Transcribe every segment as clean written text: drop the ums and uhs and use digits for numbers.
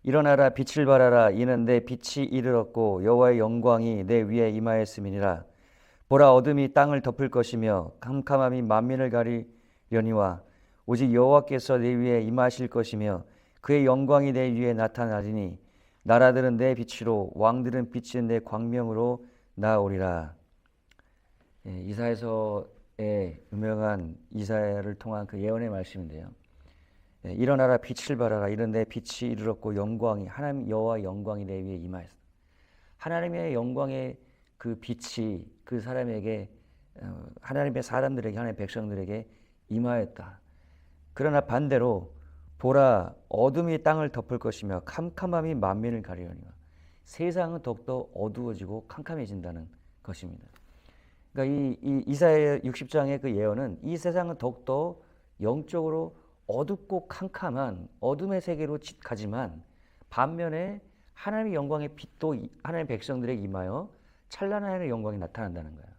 일어나라 빛을 발하라 이는 내 빛이 이르렀고 여호와의 영광이 내 위에 임하였음이니라. 보라 어둠이 땅을 덮을 것이며 캄캄함이 만민을 가리려니와 오직 여호와께서 내 위에 임하실 것이며 그의 영광이 내 위에 나타나리니 나라들은 내 빛으로 왕들은 빛은 내 광명으로 나오리라. 이사야서의 유명한 이사야를 통한 그 예언의 말씀인데요. 일어나라 빛을 발하라 이런 내 빛이 이르렀고 영광이 하나님 여호와 영광이 내 위에 임하였다. 하나님의 영광의 그 빛이 그 사람에게 하나님의 사람들에게 하나님의 백성들에게 임하였다. 그러나 반대로 보라 어둠이 땅을 덮을 것이며 캄캄함이 만민을 가리려니와 세상은 더욱더 어두워지고 캄캄해진다는 것입니다. 그러니까 이 이사야 60장의 그 예언은 이 세상은 더욱더 영적으로 어둡고 캄캄한 어둠의 세계로 가지만 반면에 하나님의 영광의 빛도 하나님의 백성들에게 임하여 찬란한 하나님의 영광이 나타난다는 거예요.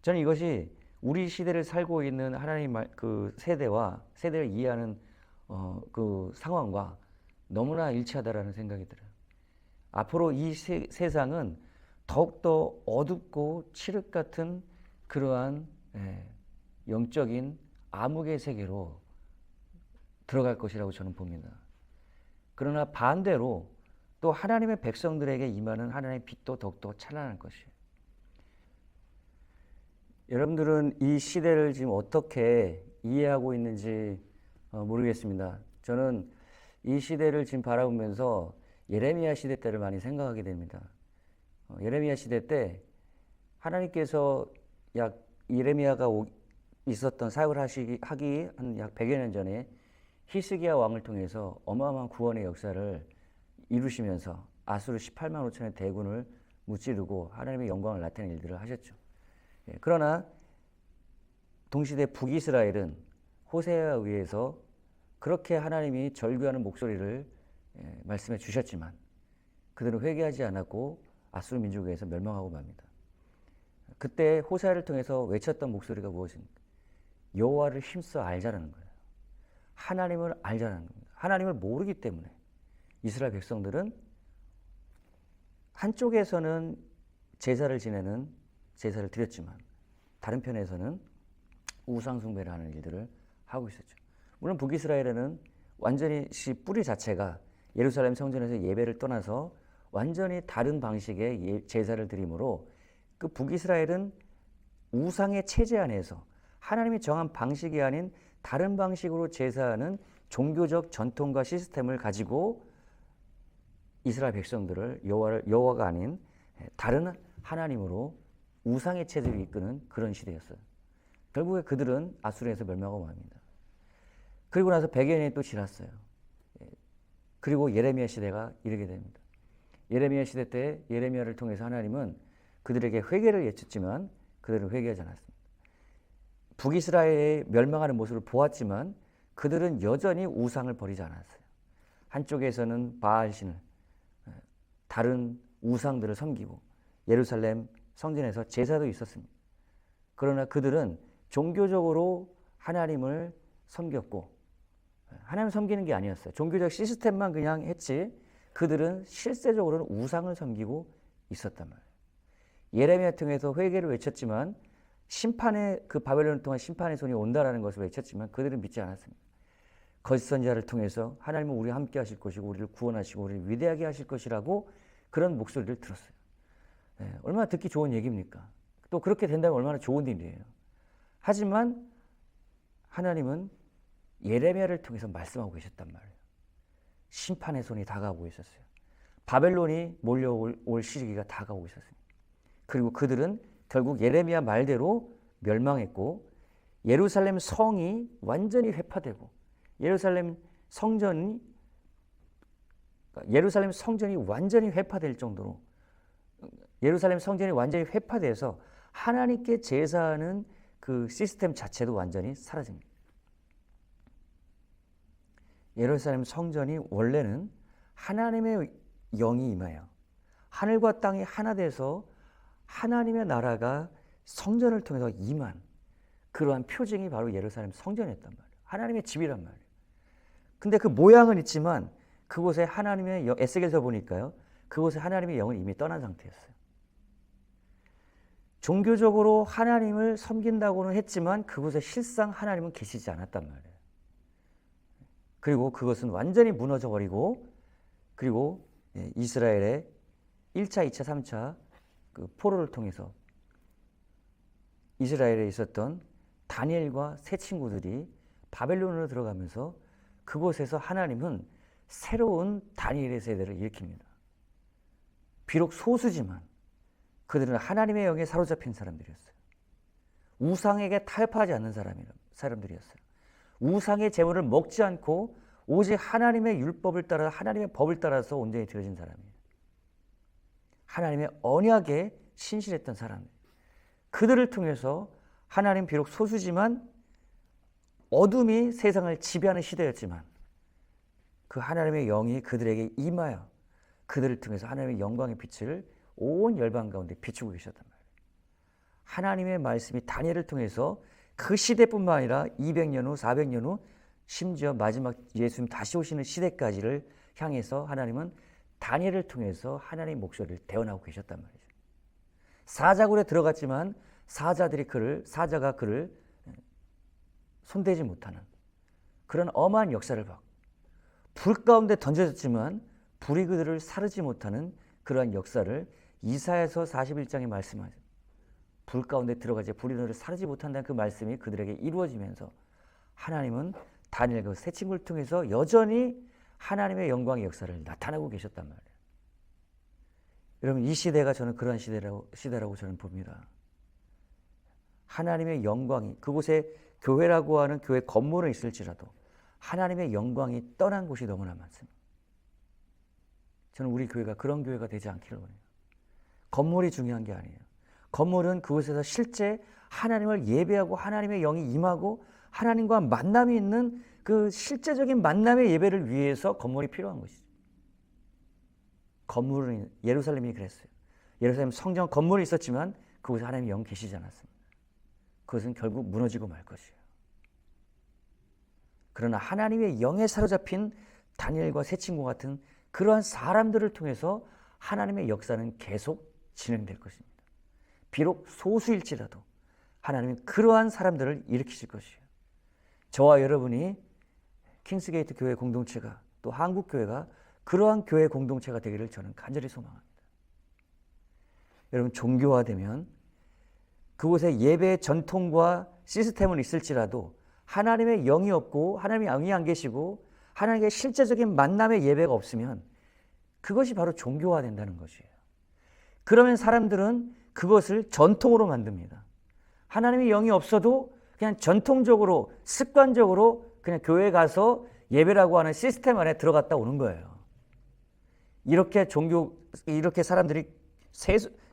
저는 이것이 우리 시대를 살고 있는 하나님 그 세대를 이해하는 그 상황과 너무나 일치하다라는 생각이 들어요. 앞으로 이 세상은 더욱더 어둡고 칠흑 같은 그러한 영적인 암흑의 세계로 들어갈 것이라고 저는 봅니다. 그러나 반대로 또 하나님의 백성들에게 임하는 하나님의 빛도 더욱더 찬란할 것이에요. 여러분들은 이 시대를 지금 어떻게 이해하고 있는지 모르겠습니다. 저는 이 시대를 지금 바라보면서 예레미야 시대 때를 많이 생각하게 됩니다. 예레미야 시대 때 하나님께서 예레미야가 있었던 사역을 하기 한 약 100여 년 전에 히스기야 왕을 통해서 어마어마한 구원의 역사를 이루시면서 아수르 18만 5천의 대군을 무찌르고 하나님의 영광을 나타내는 일들을 하셨죠. 그러나 동시대 북이스라엘은 호세아에 의해서 그렇게 하나님이 절규하는 목소리를 말씀해 주셨지만 그들은 회개하지 않았고 아수르 민족에 의해서 멸망하고 맙니다. 그때 호세아를 통해서 외쳤던 목소리가 무엇입니까? 여호와를 힘써 알자라는 거예요. 하나님을 알자는 겁니다. 하나님을 모르기 때문에 이스라엘 백성들은 한쪽에서는 제사를 드렸지만 다른 편에서는 우상 숭배를 하는 일들을 하고 있었죠. 물론 북이스라엘에는 완전히 뿌리 자체가 예루살렘 성전에서 예배를 떠나서 완전히 다른 방식의 제사를 드림으로 그 북이스라엘은 우상의 체제 안에서 하나님이 정한 방식이 아닌 다른 방식으로 제사하는 종교적 전통과 시스템을 가지고 이스라엘 백성들을 여호와가 아닌 다른 하나님으로 우상의 체제를 이끄는 그런 시대였어요. 결국에 그들은 아수르에서 멸망하고 맙니다. 그리고 나서 100여 년이 또 지났어요. 그리고 예레미야 시대가 이르게 됩니다. 예레미야 시대 때 예레미야를 통해서 하나님은 그들에게 회개를 외쳤지만 그들은 회개하지 않았습니다. 북이스라엘의 멸망하는 모습을 보았지만 그들은 여전히 우상을 버리지 않았어요. 한쪽에서는 바알신을 다른 우상들을 섬기고 예루살렘 성전에서 제사도 있었습니다. 그러나 그들은 종교적으로 하나님을 섬겼고 하나님을 섬기는 게 아니었어요. 종교적 시스템만 그냥 했지 그들은 실제적으로는 우상을 섬기고 있었단 말이에요. 예레미야 통해서 회개를 외쳤지만 심판의 그 바벨론을 통한 심판의 손이 온다라는 것을 외쳤지만 그들은 믿지 않았습니다. 거짓 선지자를 통해서 하나님은 우리와 함께 하실 것이고 우리를 구원하시고 우리를 위대하게 하실 것이라고 그런 목소리를 들었어요. 얼마나 듣기 좋은 얘기입니까? 또 그렇게 된다면 얼마나 좋은 일이에요. 하지만 하나님은 예레미야를 통해서 말씀하고 계셨단 말이에요. 심판의 손이 다가오고 있었어요. 바벨론이 몰려올 시기가 다가오고 있었습니다. 그리고 그들은 결국 예레미야 말대로 멸망했고 예루살렘 성이 완전히 회파되고 예루살렘 성전이 완전히 회파될 정도로 예루살렘 성전이 완전히 회파돼서 하나님께 제사하는 그 시스템 자체도 완전히 사라집니다. 예루살렘 성전이 원래는 하나님의 영이 임하여 하늘과 땅이 하나 돼서 하나님의 나라가 성전을 통해서 임한 그러한 표징이 바로 예루살렘 성전이었단 말이에요. 하나님의 집이란 말이에요. 근데 그 모양은 있지만 그곳에 하나님의 에스겔서 보니까요. 그곳에 하나님의 영은 이미 떠난 상태였어요. 종교적으로 하나님을 섬긴다고는 했지만 그곳에 실상 하나님은 계시지 않았단 말이에요. 그리고 그것은 완전히 무너져 버리고 그리고 이스라엘의 1차, 2차, 3차 그 포로를 통해서 이스라엘에 있었던 다니엘과 세 친구들이 바벨론으로 들어가면서 그곳에서 하나님은 새로운 다니엘의 세대를 일으킵니다. 비록 소수지만 그들은 하나님의 영에 사로잡힌 사람들이었어요. 우상에게 타협하지 않는 사람들이었어요. 우상의 제물을 먹지 않고 오직 하나님의 율법을 따라 하나님의 법을 따라서 온전히 드려진 사람이에요. 하나님의 언약에 신실했던 사람들. 그들을 통해서 하나님 비록 소수지만 어둠이 세상을 지배하는 시대였지만 그 하나님의 영이 그들에게 임하여 그들을 통해서 하나님의 영광의 빛을 온 열방 가운데 비추고 계셨단 말이에요. 하나님의 말씀이 다니엘을 통해서 그 시대뿐만 아니라 200년 후, 400년 후, 심지어 마지막 예수님 다시 오시는 시대까지를 향해서 하나님은 다니엘을 통해서 하나님의 목소리를 대언하고 계셨단 말이죠. 사자굴에 들어갔지만 사자가 그를 손대지 못하는 그런 엄한 역사를 받고 불 가운데 던져졌지만 불이 그들을 사르지 못하는 그러한 역사를 이사야서 41장에 말씀하죠. 불 가운데 들어가지 불이 너를 사르지 못한다는 그 말씀이 그들에게 이루어지면서 하나님은 다니엘과 세 친구를 통해서 여전히 하나님의 영광의 역사를 나타내고 계셨단 말이에요. 여러분 이 시대가 저는 그런 시대라고 저는 봅니다. 하나님의 영광이 그곳에 교회라고 하는 교회 건물은 있을지라도 하나님의 영광이 떠난 곳이 너무나 많습니다. 저는 우리 교회가 그런 교회가 되지 않기를 원해요. 건물이 중요한 게 아니에요. 건물은 그곳에서 실제 하나님을 예배하고 하나님의 영이 임하고 하나님과 만남이 있는 그 실제적인 만남의 예배를 위해서 건물이 필요한 것이죠. 건물은 예루살렘이 그랬어요. 예루살렘 성전 건물이 있었지만 그곳에 하나님의 영 계시지 않았습니다. 그것은 결국 무너지고 말 것이에요. 그러나 하나님의 영에 사로잡힌 다니엘과 세 친구 같은 그러한 사람들을 통해서 하나님의 역사는 계속 진행될 것입니다. 비록 소수일지라도 하나님은 그러한 사람들을 일으키실 것이에요. 저와 여러분이 킹스게이트 교회 공동체가 또 한국교회가 그러한 교회 공동체가 되기를 저는 간절히 소망합니다. 여러분 종교화되면 그곳에 예배의 전통과 시스템은 있을지라도 하나님의 영이 없고 하나님의 영이 안 계시고 하나님의 실제적인 만남의 예배가 없으면 그것이 바로 종교화된다는 것이에요. 그러면 사람들은 그것을 전통으로 만듭니다. 하나님의 영이 없어도 그냥 전통적으로 습관적으로 그냥 교회 가서 예배라고 하는 시스템 안에 들어갔다 오는 거예요. 이렇게 사람들이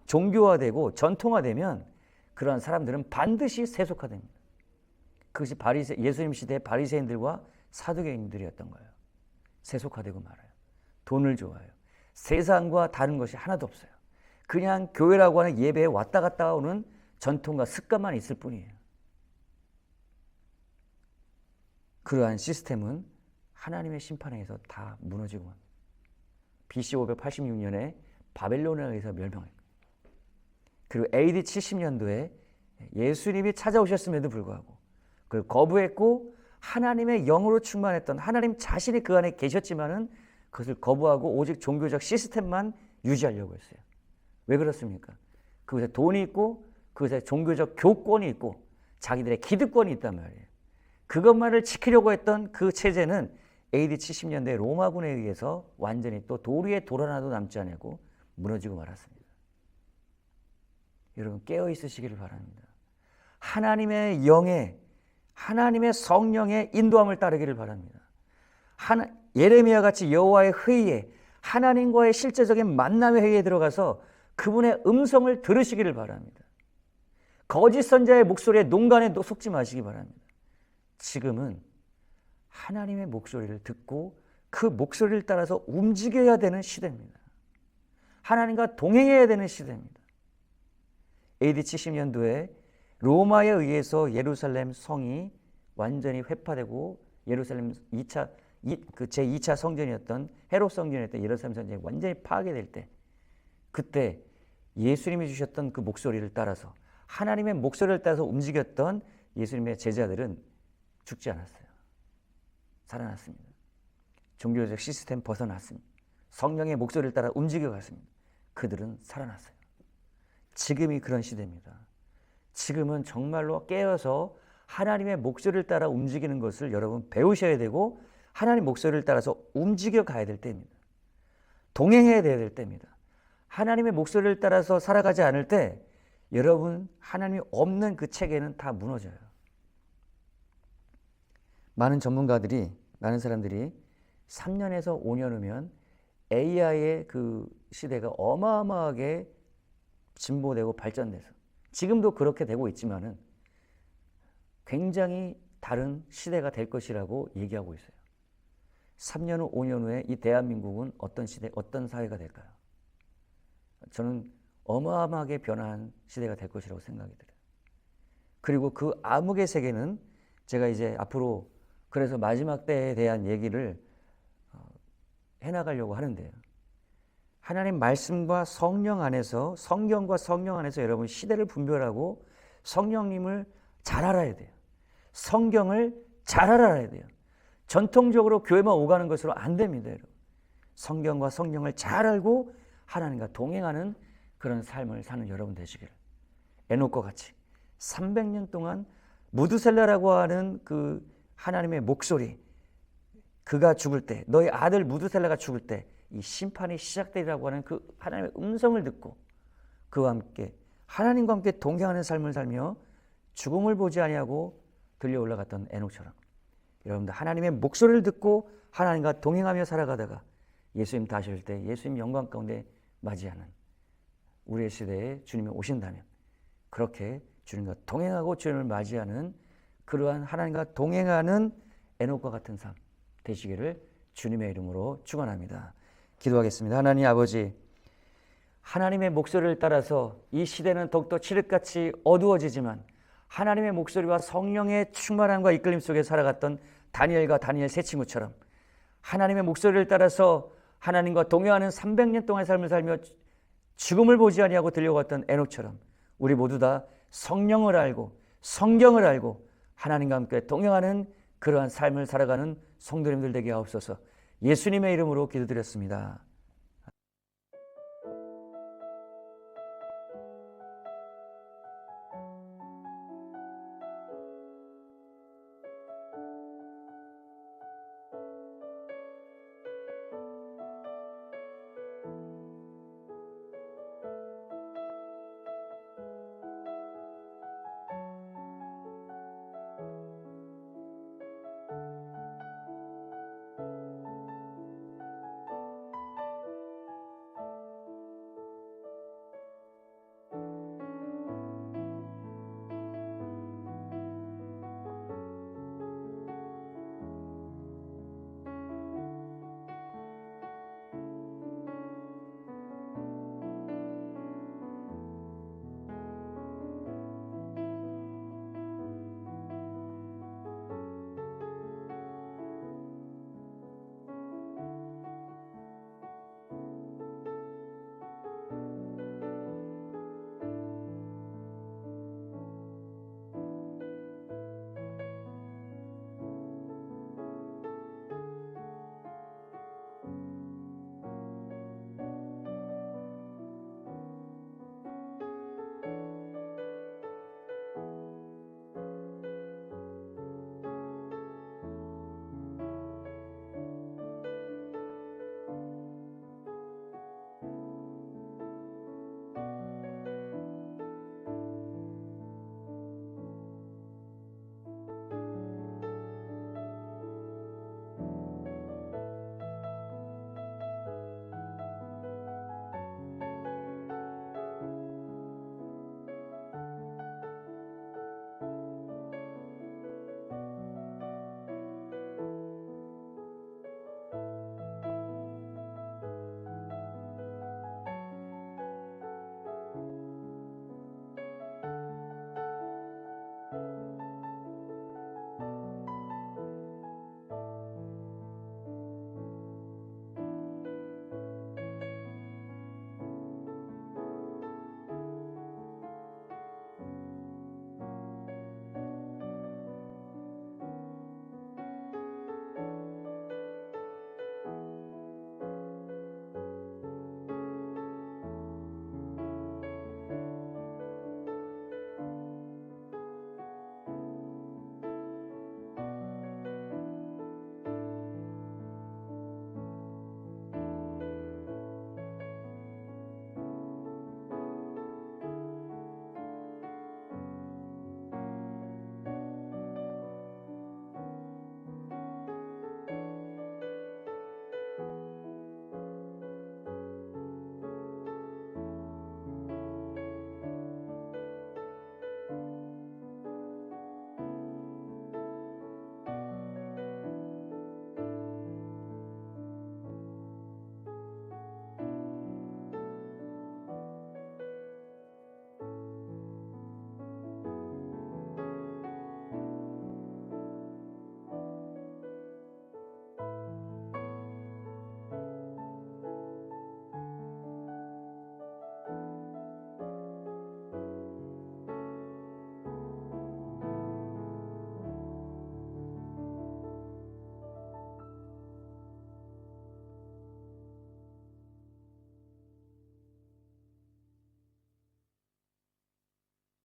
종교화되고 전통화되면 그러한 사람들은 반드시 세속화됩니다. 그것이 예수님 시대의 바리새인들과 사두개인들이었던 거예요. 세속화되고 말아요. 돈을 좋아해요. 세상과 다른 것이 하나도 없어요. 그냥 교회라고 하는 예배에 왔다 갔다 오는 전통과 습관만 있을 뿐이에요. 그러한 시스템은 하나님의 심판에 의해서 다 무너지고 맙니다. BC 586년에 바벨론에 의해서 멸망했고 그리고 AD 70년도에 예수님이 찾아오셨음에도 불구하고 그걸 거부했고 하나님의 영으로 충만했던 하나님 자신이 그 안에 계셨지만은 그것을 거부하고 오직 종교적 시스템만 유지하려고 했어요. 왜 그렇습니까? 그것에 돈이 있고 그것에 종교적 교권이 있고 자기들의 기득권이 있단 말이에요. 그것만을 지키려고 했던 그 체제는 AD 70년대 로마군에 의해서 완전히 또 돌 위에 돌 하나도 남지 않고 무너지고 말았습니다. 여러분 깨어 있으시기를 바랍니다. 하나님의 영에 하나님의 성령의 인도함을 따르기를 바랍니다. 예레미야 같이 여호와의 회의에 하나님과의 실제적인 만남의 회의에 들어가서 그분의 음성을 들으시기를 바랍니다. 거짓 선자의 목소리에 농간에 속지 마시기 바랍니다. 지금은 하나님의 목소리를 듣고 그 목소리를 따라서 움직여야 되는 시대입니다. 하나님과 동행해야 되는 시대입니다. AD 70년도에 로마에 의해서 예루살렘 성이 완전히 회파되고 예루살렘 2차 그 제2차 성전이었던 헤롯 성전이었던 예루살렘 성전이 완전히 파괴될 때, 그때 예수님이 주셨던 그 목소리를 따라서, 하나님의 목소리를 따라서 움직였던 예수님의 제자들은 죽지 않았어요. 살아났습니다. 종교적 시스템 벗어났습니다. 성령의 목소리를 따라 움직여갔습니다. 그들은 살아났어요. 지금이 그런 시대입니다. 지금은 정말로 깨어서 하나님의 목소리를 따라 움직이는 것을 여러분 배우셔야 되고, 하나님 목소리를 따라서 움직여 가야 될 때입니다. 동행해야 될 때입니다. 하나님의 목소리를 따라서 살아가지 않을 때 여러분 하나님이 없는 그 체계는 다 무너져요. 많은 사람들이 3년에서 5년 후면 AI의 그 시대가 어마어마하게 진보되고 발전돼서, 지금도 그렇게 되고 있지만은 굉장히 다른 시대가 될 것이라고 얘기하고 있어요. 3년 후, 5년 후에 이 대한민국은 어떤 시대, 어떤 사회가 될까요? 저는 어마어마하게 변화한 시대가 될 것이라고 생각이 들어요. 그리고 그 암흑의 세계는 제가 이제 앞으로 그래서 마지막 때에 대한 얘기를 해나가려고 하는데요. 하나님 말씀과 성령 안에서, 성경과 성령 안에서 여러분 시대를 분별하고 성령님을 잘 알아야 돼요. 성경을 잘 알아야 돼요. 전통적으로 교회만 오가는 것으로 안 됩니다, 여러분. 성경과 성령을 잘 알고 하나님과 동행하는 그런 삶을 사는 여러분 되시기를. 에녹과 같이 300년 동안 무드셀라라고 하는 그 하나님의 목소리, 그가 죽을 때, 너희 아들 무드셀라가 죽을 때 이 심판이 시작되리라고 하는 그 하나님의 음성을 듣고 그와 함께 하나님과 함께 동행하는 삶을 살며 죽음을 보지 아니하고 들려 올라갔던 에녹처럼 여러분들 하나님의 목소리를 듣고 하나님과 동행하며 살아가다가 예수님 다시 올 때 예수님 영광 가운데 맞이하는 우리의 시대에 주님이 오신다면 그렇게 주님과 동행하고 주님을 맞이하는 그러한 하나님과 동행하는 에녹과 같은 삶 되시기를 주님의 이름으로 축원합니다. 기도하겠습니다. 하나님 아버지, 하나님의 목소리를 따라서 이 시대는 더욱더 칠흑같이 어두워지지만 하나님의 목소리와 성령의 충만함과 이끌림 속에 살아갔던 다니엘과 다니엘 세 친구처럼 하나님의 목소리를 따라서 하나님과 동행하는 300년 동안의 삶을 살며 죽음을 보지 아니하고 들려왔던 에녹처럼 우리 모두 다 성령을 알고 성경을 알고 하나님과 함께 동행하는 그러한 삶을 살아가는 성도님들 되게 하옵소서. 예수님의 이름으로 기도드렸습니다.